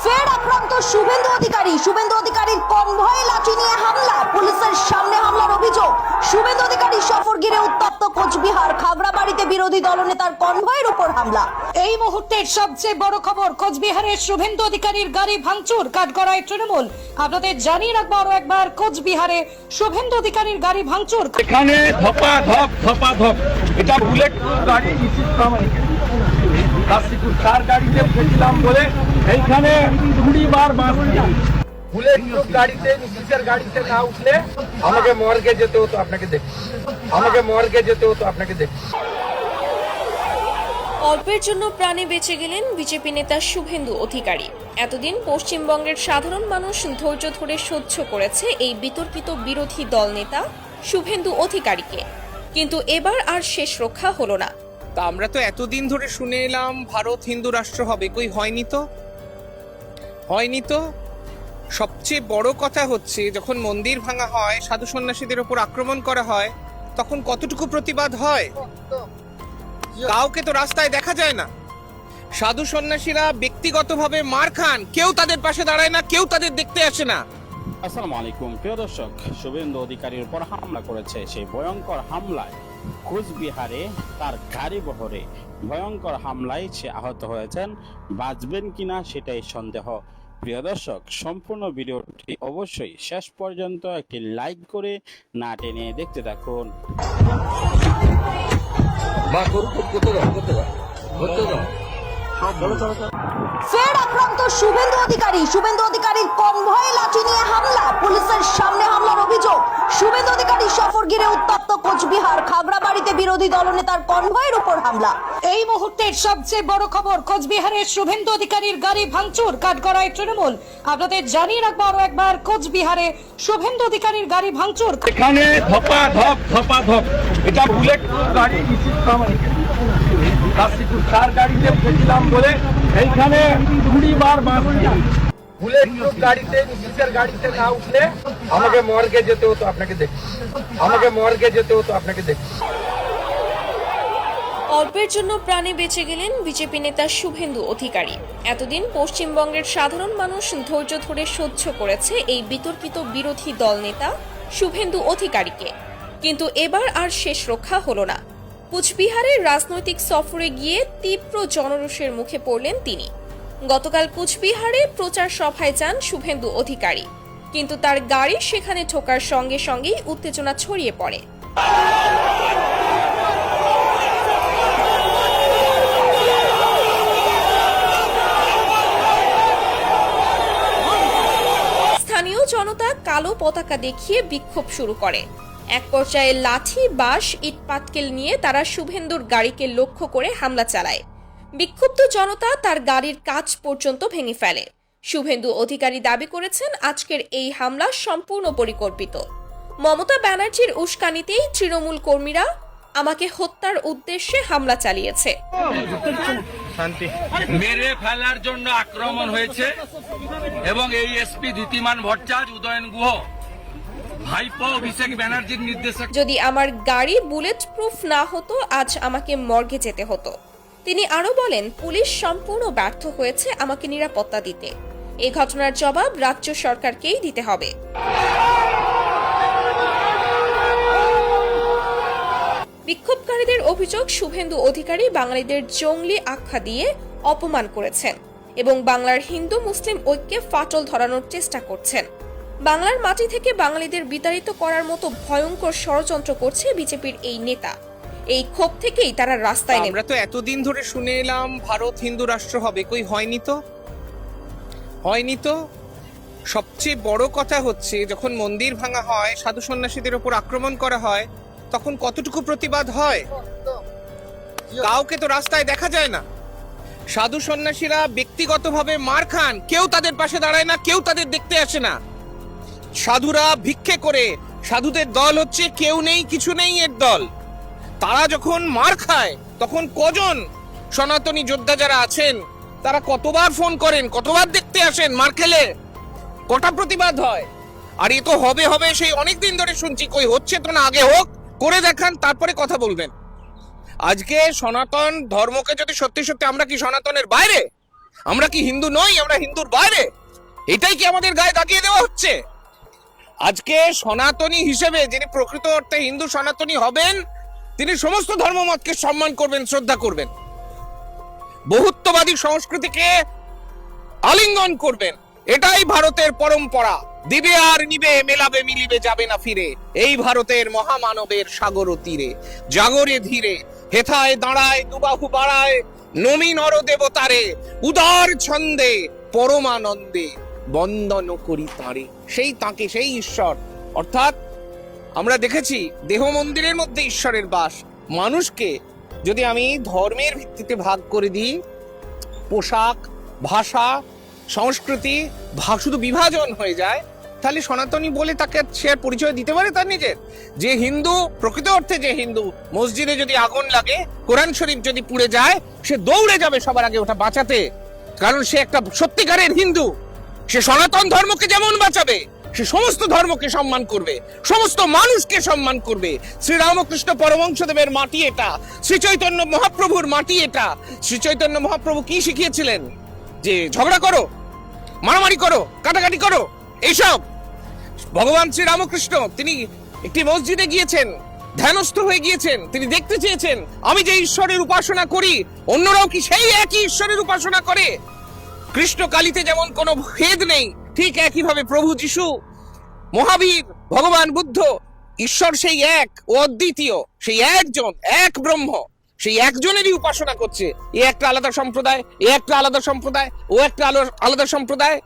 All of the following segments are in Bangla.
ফের আক্রান্ত শুভেন্দু অধিকারীর কনভয়ে লাঠি নিয়ে হামলা, পুলিশের সামনে হামলার অভিযোগ। শুভেন্দু অধিকারী সফর ঘিরে উত্তপ্ত কোচবিহার, খাগড়াবাড়িতে বিরোধী দলনেতার কনভয়ের উপর হামলা। এই মুহূর্তের সবচেয়ে বড় খবর, কোচবিহারের শুভেন্দু অধিকারীর গাড়ি ভাঙচুর, কাঠগড়ায় তৃণমূল। আপনাদের জানিয়ে রাখবো আরো একবার, কোচবিহারে শুভেন্দু অধিকারীর গাড়ি ভাঙচুর। এখানে ধপাধপ এটা বুলেট গাড়ি তার গাড়িতে উঠেছিলাম বলে এইখানে 20 বার বাস বুলেট প্রুফ গাড়িতে নিচের গাড়িতে না উঠলে আমাকে মর্গে যেতে হতো আপনাকে দেখতে। অল্পের জন্য প্রাণে বেঁচে গেলেন বিজেপি নেতা শুভেন্দু অধিকারী। এতদিন পশ্চিমবঙ্গের সাধারণ মানুষ ধৈর্য ধরে সহ্য করেছে এই বিতর্কিত বিরোধী দল নেতা শুভেন্দু অধিকারীকে, কিন্তু এবার আর শেষ রক্ষা হলো না। তা আমরা তো এতদিন ধরে শুনে এলাম ভারত হিন্দু রাষ্ট্র হবে, কই হয়নি তো। সবচেয়ে বড় কথা হচ্ছে, যখন মন্দির ভাঙা হয়, সাধু সন্ন্যাসীদের উপর আক্রমণ করা হয়, তখন কতটুকু প্রতিবাদ হয়? কাউকে তো রাস্তায় দেখা যায় না। সাধু সন্ন্যাসীরা ব্যক্তিগতভাবে মার খান, কেউ তাদের পাশে দাঁড়ায় না, কেউ তাদের দেখতে আসে না। আসসালামু আলাইকুম প্রিয় দর্শক, শুভেন্দু অধিকারীর উপর হামলা করেছে। সেই ভয়ঙ্কর হামলায় কোচবিহারে তার গাড়ি বহরে ভয়ঙ্কর হামলায় সে আহত হয়েছেন। বাঁচবেন কিনা সেটাই সন্দেহ। প্রিয় দর্শক, সম্পূর্ণ ভিডিওটি অবশ্যই শেষ পর্যন্ত একটি লাইক করে না টেনে দেখতে থাকুন। ফের আক্রান্ত শুভেন্দু অধিকারীর কনভয়ে লাঠি নিয়ে হামলা, পুলিশের সামনে হামলার অভিযোগ। শুভেন্দু অধিকারী সফর ঘিরে উত্তপ্ত কোচবিহার, খাগড়াবাড়িতে বিরোধী দলনেতার কনভয়ের উপর হামলা। এই মুহূর্তের সবচেয়ে বড় খবর, কোচবিহারের শুভেন্দু অধিকারীর গাড়ি ভাঙচুর, কাঠগড়ায় তৃণমূল। আপনাদের জানিয়ে রাখবো আরো একবার, কোচবিহারে শুভেন্দু অধিকারীর গাড়ি ভাঙচুর। এখানে ধপাধপ এটা বুলেট গাড়ি তার গাড়িতে উঠেছিলাম বলে এইখানে 20 বার বাস বুলেট প্রুফ গাড়িতে নিচের গাড়িতে না উঠলে আমাকে মর্গে যেতে হতো আপনাকে দেখতে। অল্পের জন্য প্রাণে বেঁচে গেলেন বিজেপি নেতা শুভেন্দু অধিকারী। এতদিন পশ্চিমবঙ্গের সাধারণ মানুষ ধৈর্য ধরে সহ্য করেছে এই বিতর্কিত বিরোধী দল নেতা শুভেন্দু অধিকারীকে, কিন্তু এবার আর শেষ রক্ষা হলো না। কোচবিহারের রাজনৈতিক সফরে গিয়ে তীব্র জনরোষের মুখে পড়লেন তিনি। গতকাল কোচবিহারে প্রচার সভায় যান শুভেন্দু অধিকারী, কিন্তু তার গাড়ি সেখানে ঠোকার সঙ্গে সঙ্গেই উত্তেজনা ছড়িয়ে পড়ে। স্থানীয় জনতা কালো পতাকা দেখিয়ে বিক্ষোভ শুরু করে। এক পর্যায়ে লাঠি, বাঁশ, ইট পাটকেল নিয়ে তারা শুভেন্দুর গাড়িকে লক্ষ্য করে হামলা চালায়। বিক্ষুব্ধ জনতা তার গাড়ির কাচ পর্যন্ত ভেঙে ফেলে। শুভেন্দু অধিকারী দাবি করেছেন, আজকের এই হামলা সম্পূর্ণ পরিকল্পিত। মমতা ব্যানার্জির উস্কানিতেই তৃণমূল কর্মীরা আমাকে হত্যার উদ্দেশ্যে হামলা চালিয়েছে। মেরে ফেলার জন্য আক্রমণ হয়েছে এবং এই এসপি ধীতিমান ভট্টাচার্য, উদয়ন গুহ, ভাইপো অভিষেক ব্যানার্জির নির্দেশে যদি আমার গাড়ি বুলেট প্রুফ না হতো, আজ আমাকে মর্গে যেতে হতো। তিনি আরো বলেন, পুলিশ সম্পূর্ণ ব্যর্থ হয়েছে আমাকে নিরাপত্তা দিতে। এই ঘটনার জবাব রাজ্য সরকারকেই দিতে হবে। বিক্ষোভকারীদের অভিযোগ, শুভেন্দু অধিকারী বাঙালিদের জঙ্গলি আখ্যা দিয়ে অপমান করেছেন এবং বাংলার হিন্দু মুসলিম ঐক্যে ফাটল ধরানোর চেষ্টা করছেন। বাংলার মাটি থেকে বাঙালিদের বিতাড়িত করার মতো ভয়ঙ্কর ষড়যন্ত্র করছে বিজেপির এই নেতা। এই ক্ষোভ থেকেই তারা রাস্তায় নেমে। আমরা তো এতদিন ধরে শুনে এলাম ভারত হিন্দু রাষ্ট্র হবে, কই হয়নি তো। সবচেয়ে বড় কথা হচ্ছে, যখন মন্দির ভাঙা হয়, সাধু সন্ন্যাসীদের উপর আক্রমণ করা হয়, তখন কতটুকু প্রতিবাদ হয়? কাউকে তো রাস্তায় দেখা যায় না। সাধু সন্ন্যাসীরা ব্যক্তিগতভাবে মার খান, কেউ তাদের পাশে দাঁড়ায় না, কেউ তাদের দেখতে আসে না। সাধুরা ভিক্ষে করে, সাধুদের দল হচ্ছে কেউ নেই কিছু নেই এর দল। তারা যখন মার খায়, তখন কজন সনাতনী যোদ্ধা যারা আছেন তারা কতবার ফোন করেন, কতবার দেখতে আসেন, মার খেলে কটা প্রতিবাদ হয়। আর এ তো হবে সেই অনেকদিন ধরে শুনছি, কই হচ্ছে তো না, আগে হোক, করে দেখান, তারপরে কথা বলবেন। আজকে সনাতন ধর্মকে যদি সত্যি সত্যি, আমরা কি সনাতনের বাইরে? আমরা কি হিন্দু নই? আমরা হিন্দুর বাইরে? এটাই কি আমাদের গায়ে দাগিয়ে দেওয়া হচ্ছে? আজকে সনাতনী হিসেবে যিনি প্রকৃত অর্থে হিন্দু সনাতনী হবেন, তিনি সমস্ত ধর্মমতকে সম্মান করবেন, শ্রদ্ধা করবেন, বহুত্ববাদী সংস্কৃতিকে আলিঙ্গন করবেন। এটাই ভারতের পরম্পরা। দিবে আর নিবে, মেলাবে মিলিবে, যাবে না ফিরে, এই ভারতের মহামানবের সাগর তীরে। জাগরে ধীরে, হেথায় দাঁড়ায়, দুবাহু বাড়ায়, নমি নর দেবতারে, উদার ছন্দে পরমানন্দে বন্দন করি তারে। সেই তাকে, সেই ঈশ্বর। অর্থাৎ আমরা দেখেছি দেহ মন্দিরের মধ্যে ঈশ্বরের বাস। মানুষকে যদি আমি ধর্মের ভিত্তিতে ভাগ করে দিই, পোশাক, ভাষা, সংস্কৃতি শুধু বিভাজন হয়ে যায়, তাহলে সনাতনী বলে তাকে সে আর পরিচয় দিতে পারে তার নিজের? যে হিন্দু, প্রকৃত অর্থে যে হিন্দু, মসজিদে যদি আগুন লাগে, কোরআন শরীফ যদি পুড়ে যায়, সে দৌড়ে যাবে সবার আগে ওটা বাঁচাতে, কারণ সে একটা সত্যিকারের হিন্দু। সে সনাতন ধর্মকে যেমন বাঁচাবে, সে সমস্ত ধর্মকে সম্মান করবে, সমস্ত মানুষকে সম্মান করবে। শ্রীরামকৃষ্ণ পরমহংসদেবের মাটি এটা, শ্রী চৈতন্য মহাপ্রভুর মাটি এটা। শ্রী চৈতন্য মহাপ্রভু কি শিখিয়েছিলেন? যে ঝগড়া করো, মারামারি করো, কাটাকাটি করো, এইসব। ভগবান শ্রীরামকৃষ্ণ তিনি একটি মসজিদে গিয়েছেন, ধ্যানস্থ হয়ে গিয়েছেন। তিনি দেখতে চেয়েছেন আমি যে ঈশ্বরের উপাসনা করি, অন্যরাও কি সেই একই ঈশ্বরের উপাসনা করে? কৃষ্ণ কালীতে যেমন কোনো ভেদ নেই, ঠিক একইভাবে প্রভু যিশু, মহাবীর, ভগবান বুদ্ধ, ঈশ্বর সেই এক ও অদ্বিতীয়, সেই একজন, এক ব্রহ্ম, সেই একজনেরই উপাসনা করছে। এ একটা আলাদা সম্প্রদায়, এ একটা আলাদা সম্প্রদায়, ও একটা আলাদা সম্প্রদায়।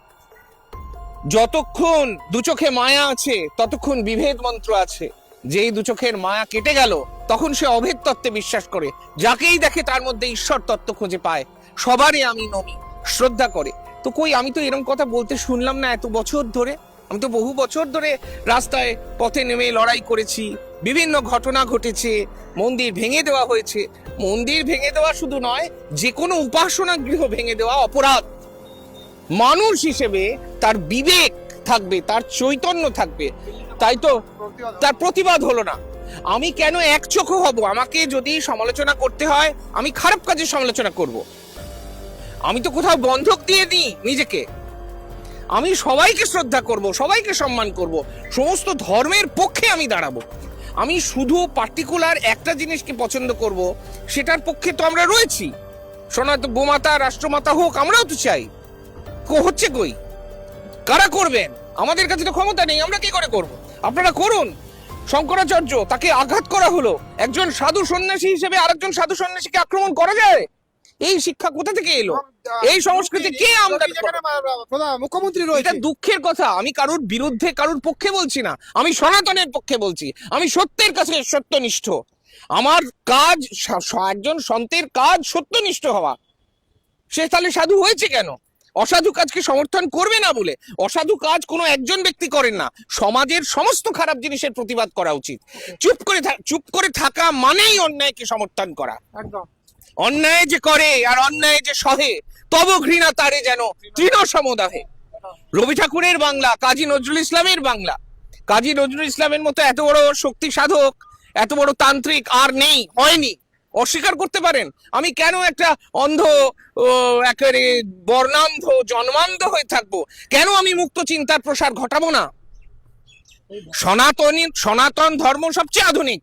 যতক্ষণ দু চোখে মায়া আছে, ততক্ষণ বিভেদ মন্ত্র আছে। যেই দু চোখের মায়া কেটে গেল, তখন সে অভেদ তত্ত্বে বিশ্বাস করে। যাকেই দেখে তার মধ্যে ঈশ্বর তত্ত্ব খুঁজে পায়, সবারই আমি নমি শ্রদ্ধা করে। তো কই, আমি তো এরকম কথা বলতে শুনলাম না এত বছর ধরে। আমি তো বহু বছর ধরে রাস্তায় পথে নেমে লড়াই করেছি, বিভিন্ন ঘটনা ঘটেছে, মন্দির ভেঙে দেওয়া হয়েছে। মন্দির ভেঙে দেওয়া শুধু নয়, যে কোনো উপাসনা গৃহ ভেঙে দেওয়া অপরাধ। মানুষ হিসেবে তার বিবেক থাকবে, তার চৈতন্য থাকবে, তাই তো তার প্রতিবাদ হলো না। আমি কেন একচোখো হব? আমাকে যদি সমালোচনা করতে হয়, আমি খারাপ কাজের সমালোচনা করব। আমি তো কোথাও বন্ধক দিয়ে দিই নিজেকে। আমি সবাইকে শ্রদ্ধা করব, সবাইকে সম্মান করব, সমস্ত ধর্মের পক্ষে আমি দাঁড়াবো। আমি শুধু পার্টিকুলার একটা জিনিসকে পছন্দ করব, সেটার পক্ষে তো আমরা রয়েছি। সনাতন গোমাতা, রাষ্ট্রমাতা হোক, আমরাও তো চাই। হচ্ছে কই? কারা করবেন? আমাদের কাছে তো ক্ষমতা নেই, আমরা কি করে করব? আপনারা করুন। শঙ্করাচার্য, তাকে আঘাত করা হলো, একজন সাধু সন্ন্যাসী হিসেবে আরেকজন সাধু সন্ন্যাসীকে আক্রমণ করা যায়? এই শিক্ষা কোথা থেকে এলো? এই সংস্কৃতি কে আমদানি করে? মুখ্যমন্ত্রী এটা রয়েছে। দুঃখের কথা। আমি কারোর বিরুদ্ধে, কারোর পক্ষে বলছি না, আমি সনাতনের পক্ষে বলছি। আমি সত্যের কাছে সত্যনিষ্ঠ। আমার কাজ, একজন সন্তের কাজ সত্যনিষ্ঠ হওয়া। সে তাহলে সাধু হয়েছে কেন? অসাধু কাজকে সমর্থন করবে না বলে। অসাধু কাজ কোনো একজন ব্যক্তি করেন না, সমাজের সমস্ত খারাপ জিনিসের প্রতিবাদ করা উচিত। চুপ করে থাকা মানেই অন্যায়কে সমর্থন করা। একদম। অন্যায় যে করে আর অন্যায় যে সহে, তব ঘৃণা তারে যেন তৃণ সমদাহে। রবি ঠাকুরের বাংলা, কাজী নজরুল ইসলামের বাংলা। কাজী নজরুল ইসলামের মতো এত বড় শক্তি সাধক, এত বড় তান্ত্রিক আর নেই, হয়নি। অস্বীকার করতে পারেন? আমি কেন একটা অন্ধ, একেবারে বর্ণান্ধ, জন্মান্ধ হয়ে থাকবো? কেন আমি মুক্ত চিন্তার প্রসার ঘটাবো না? সনাতন ধর্ম সবচেয়ে আধুনিক।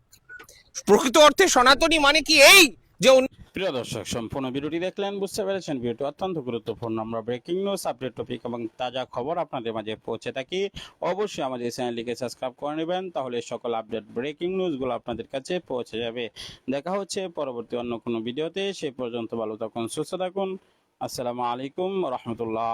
প্রকৃত অর্থে সনাতনী মানে কি এই যে প্রিয় দর্শক, সম্পূর্ণ ভিডিওটি দেখলেন, বুঝতে পেরেছেন ভিডিওটি অত্যন্ত গুরুত্বপূর্ণ। আমরা ব্রেকিং নিউজ, আপডেট টপিক এবং তাজা খবর আপনাদের মাঝে পৌঁছে থাকি। অবশ্যই আমাদের চ্যানেলটিকে সাবস্ক্রাইব করে নেবেন, তাহলে সকল আপডেট ব্রেকিং নিউজগুলো আপনাদের কাছে পৌঁছে যাবে। দেখা হচ্ছে পরবর্তী অন্য কোনো ভিডিওতে। সে পর্যন্ত ভালো থাকুন, সুস্থ থাকুন। আসসালামু আলাইকুম রহমতুল্লাহ।